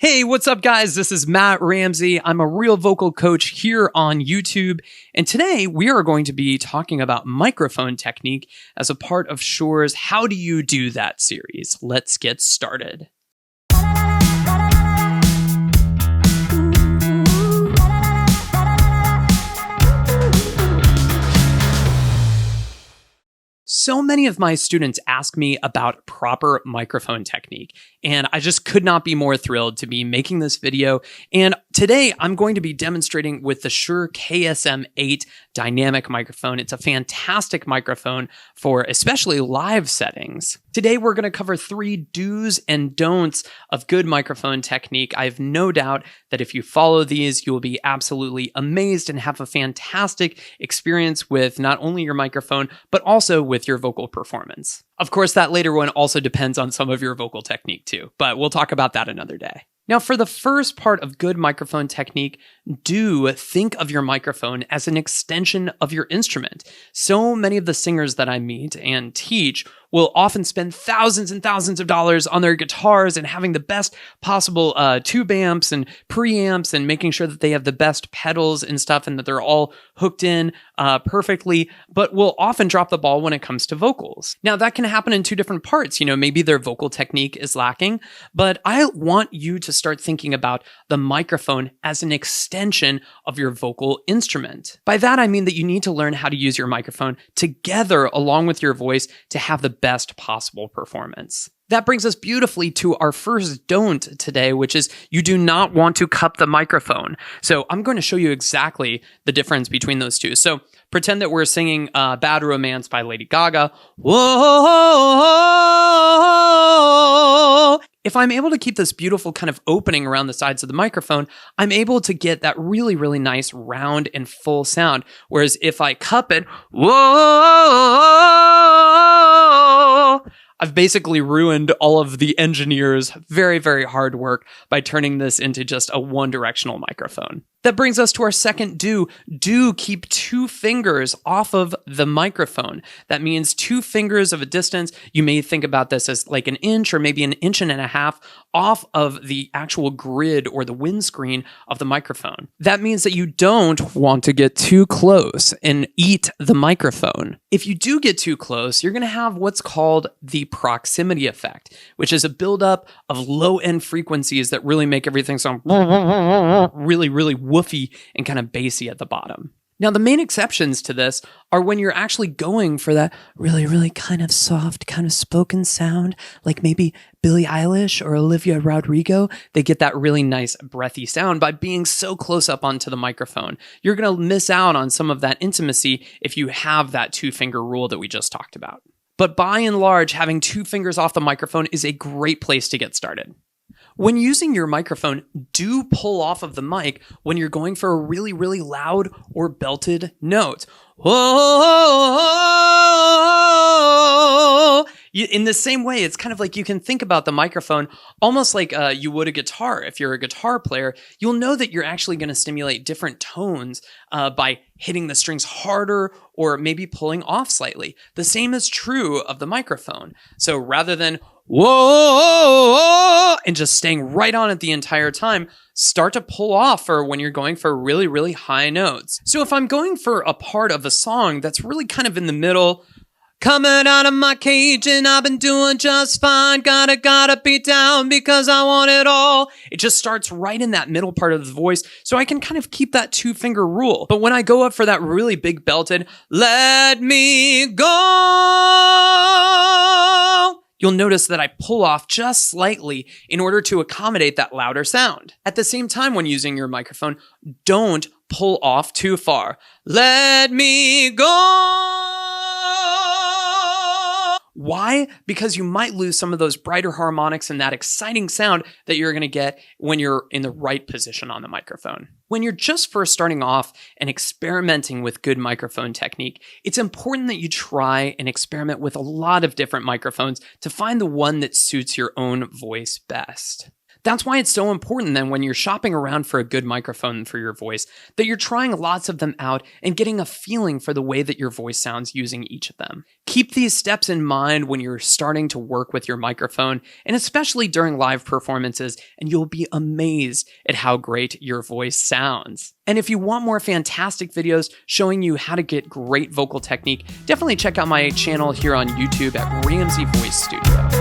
Hey, what's up, guys? This is Matt Ramsey. I'm a real vocal coach here on YouTube. And today we are going to be talking about microphone technique as a part of Shure's How Do You Do That series. Let's get started. So many of my students ask me about proper microphone technique, and I just could not be more thrilled to be making this video. And today I'm going to be demonstrating with the Shure KSM8 dynamic microphone. It's a fantastic microphone for especially live settings. Today we're going to cover 3 do's and don'ts of good microphone technique. I have no doubt that if you follow these, you will be absolutely amazed and have a fantastic experience with not only your microphone, but also with your vocal performance. Of course, that later one also depends on some of your vocal technique too, but we'll talk about that another day. Now, for the first part of good microphone technique, do think of your microphone as an extension of your instrument. So many of the singers that I meet and teach will often spend thousands and thousands of dollars on their guitars and having the best possible tube amps and preamps and making sure that they have the best pedals and stuff and that they're all hooked in perfectly, but will often drop the ball when it comes to vocals. Now, that can happen in 2 different parts. Maybe their vocal technique is lacking, but I want you to start thinking about the microphone as an extension of your vocal instrument. By that, I mean that you need to learn how to use your microphone together along with your voice to have the best possible performance. That brings us beautifully to our first don't today, which is you do not want to cup the microphone. So I'm going to show you exactly the difference between those two. So pretend that we're singing Bad Romance by Lady Gaga. Whoa! If I'm able to keep this beautiful kind of opening around the sides of the microphone, I'm able to get that really, really nice round and full sound. Whereas if I cup it, whoa! I've basically ruined all of the engineers' very, very hard work by turning this into just a one-directional microphone. That brings us to our second do. Do keep 2 fingers off of the microphone. That means 2 fingers of a distance. You may think about this as like an inch or maybe an inch and a half off of the actual grid or the windscreen of the microphone. That means that you don't want to get too close and eat the microphone. If you do get too close, you're going to have what's called the proximity effect, which is a buildup of low-end frequencies that really make everything sound really, really woofy and kind of bassy at the bottom. Now, the main exceptions to this are when you're actually going for that really, really kind of soft, kind of spoken sound, like maybe Billie Eilish or Olivia Rodrigo. They get that really nice breathy sound by being so close up onto the microphone. You're going to miss out on some of that intimacy if you have that 2-finger rule that we just talked about. But by and large, having 2 fingers off the microphone is a great place to get started. When using your microphone, do pull off of the mic when you're going for a really, really loud or belted note. Whoa! In the same way, it's kind of like you can think about the microphone almost like you would a guitar. If you're a guitar player, you'll know that you're actually going to stimulate different tones by hitting the strings harder or maybe pulling off slightly. The same is true of the microphone. So rather than whoa, and just staying right on it the entire time, start to pull off for when you're going for really, really high notes. So if I'm going for a part of a song that's really kind of in the middle, coming out of my cage and I've been doing just fine, gotta be down because I want it all. It just starts right in that middle part of the voice, so I can kind of keep that 2-finger rule. But when I go up for that really big belted, let me go, you'll notice that I pull off just slightly in order to accommodate that louder sound. At the same time, when using your microphone, don't pull off too far. Let me go. Why? Because you might lose some of those brighter harmonics and that exciting sound that you're going to get when you're in the right position on the microphone. When you're just first starting off and experimenting with good microphone technique, it's important that you try and experiment with a lot of different microphones to find the one that suits your own voice best. That's why it's so important then when you're shopping around for a good microphone for your voice, that you're trying lots of them out and getting a feeling for the way that your voice sounds using each of them. Keep these steps in mind when you're starting to work with your microphone, and especially during live performances, and you'll be amazed at how great your voice sounds. And if you want more fantastic videos showing you how to get great vocal technique, definitely check out my channel here on YouTube at Ramsey Voice Studio.